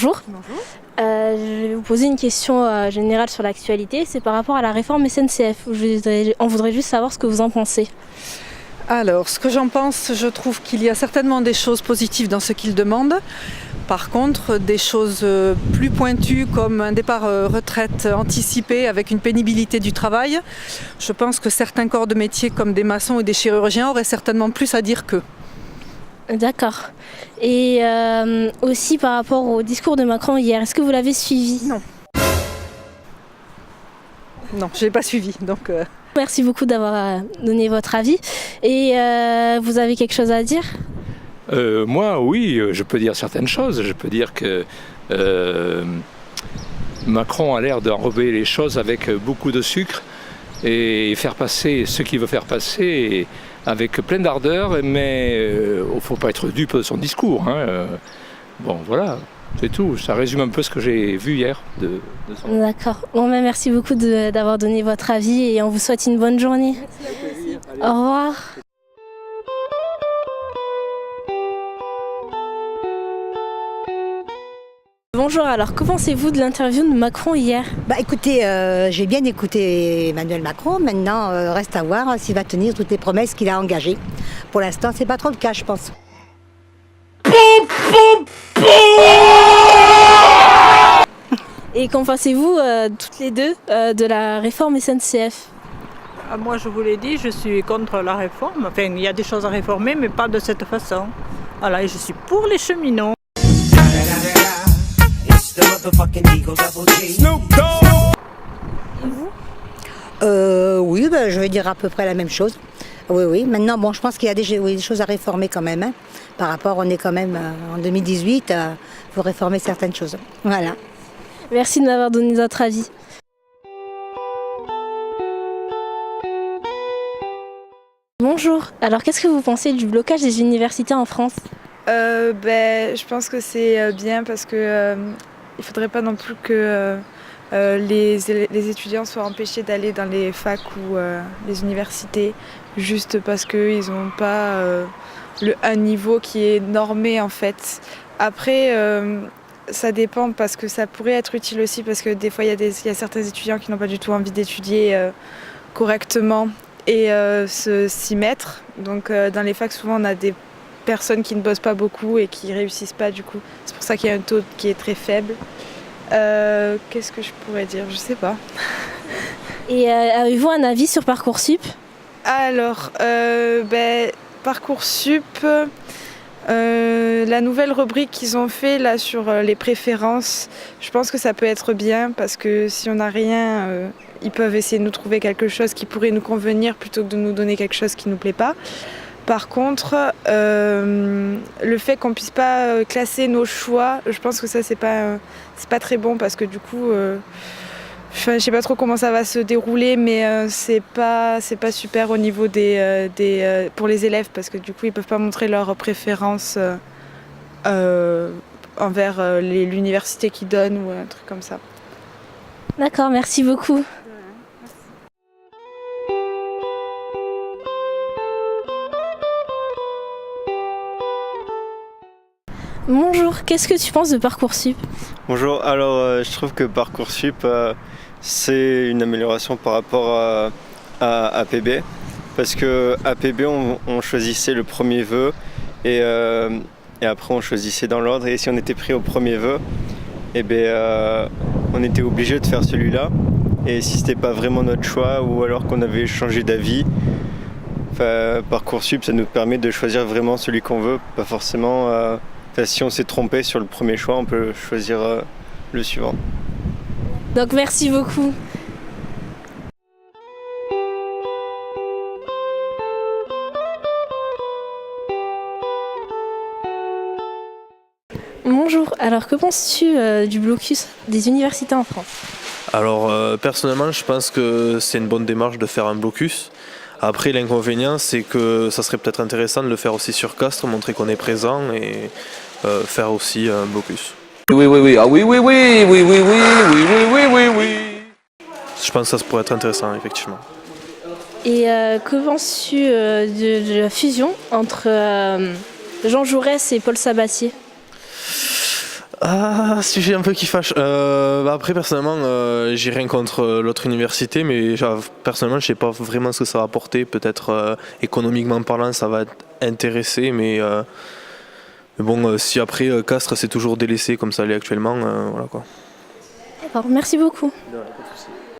Bonjour. Bonjour. Je vais vous poser une question générale sur l'actualité. C'est par rapport à la réforme SNCF. On voudrait juste savoir ce que vous en pensez. Alors, ce que j'en pense, je trouve qu'il y a certainement des choses positives dans ce qu'il demande. Par contre, des choses plus pointues comme un départ retraite anticipé avec une pénibilité du travail, je pense que certains corps de métier comme des maçons et des chirurgiens auraient certainement plus à dire qu'eux. D'accord. Et aussi par rapport au discours de Macron hier, est-ce que vous l'avez suivi? Non. Non, je n'ai pas suivi. Donc, Merci beaucoup d'avoir donné votre avis. Et vous avez quelque chose à dire? Moi, oui, je peux dire certaines choses. Je peux dire que Macron a l'air d'enrober les choses avec beaucoup de sucre et faire passer ce qu'il veut faire passer avec plein d'ardeur, mais il ne faut pas être dupe de son discours. Bon, voilà, c'est tout. Ça résume un peu ce que j'ai vu hier. D'accord. Bon, merci beaucoup d'avoir donné votre avis et on vous souhaite une bonne journée. merci. Au revoir. Bonjour, alors que pensez-vous de l'interview de Macron hier? Écoutez, j'ai bien écouté Emmanuel Macron. Maintenant, reste à voir s'il va tenir toutes les promesses qu'il a engagées. Pour l'instant, c'est pas trop le cas, je pense. Et qu'en pensez-vous toutes les deux de la réforme SNCF? Moi, je vous l'ai dit, je suis contre la réforme. Enfin, il y a des choses à réformer, mais pas de cette façon. Voilà, et je suis pour les cheminots. Oui, je vais dire à peu près la même chose. Oui. Maintenant, je pense qu'il y a des choses à réformer quand même. Par rapport, on est quand même en 2018, il faut réformer certaines choses. Voilà. Merci de m'avoir donné votre avis. Bonjour, alors qu'est-ce que vous pensez du blocage des universités en France? Je pense que c'est bien parce que il faudrait pas non plus que les étudiants soient empêchés d'aller dans les facs ou les universités juste parce qu'ils n'ont pas un niveau qui est normé en fait. Après, ça dépend parce que ça pourrait être utile aussi parce que des fois il y a certains étudiants qui n'ont pas du tout envie d'étudier correctement et s'y mettre. Donc dans les facs souvent on a des personnes qui ne bossent pas beaucoup et qui réussissent pas du coup. C'est pour ça qu'il y a un taux qui est très faible. Qu'est-ce que je pourrais dire? Je sais pas. Et avez-vous un avis sur Parcoursup? Alors, Parcoursup, la nouvelle rubrique qu'ils ont fait là sur les préférences, je pense que ça peut être bien parce que si on n'a rien, ils peuvent essayer de nous trouver quelque chose qui pourrait nous convenir plutôt que de nous donner quelque chose qui ne nous plaît pas. Par contre, le fait qu'on ne puisse pas classer nos choix, je pense que ça c'est pas très bon parce que du coup, je sais pas trop comment ça va se dérouler, mais c'est pas super au niveau pour les élèves parce que du coup ils peuvent pas montrer leurs préférences envers l'université qu'ils donnent ou un truc comme ça. D'accord, merci beaucoup. Bonjour, qu'est-ce que tu penses de Parcoursup? Bonjour, alors je trouve que Parcoursup c'est une amélioration par rapport à APB parce que APB on choisissait le premier vœu et après on choisissait dans l'ordre et si on était pris au premier vœu on était obligé de faire celui-là et si c'était pas vraiment notre choix ou alors qu'on avait changé d'avis, Parcoursup ça nous permet de choisir vraiment celui qu'on veut, pas forcément si on s'est trompé sur le premier choix, on peut choisir le suivant. Donc merci beaucoup. Bonjour, alors que penses-tu du blocus des universités en France? Alors personnellement je pense que c'est une bonne démarche de faire un blocus. Après l'inconvénient c'est que ça serait peut-être intéressant de le faire aussi sur Castres, montrer qu'on est présent et faire aussi un blocus. Oui. Ah oui. Je pense que ça pourrait être intéressant effectivement. Et que penses-tu de la fusion entre Jean Jaurès et Paul Sabatier? Ah, sujet un peu qui fâche. Après, personnellement, j'ai rien contre l'autre université, mais personnellement, je sais pas vraiment ce que ça va apporter. Peut-être économiquement parlant, ça va intéresser, mais bon, si après Castres c'est toujours délaissé comme ça l'est actuellement, voilà quoi. D'accord, merci beaucoup. De rien.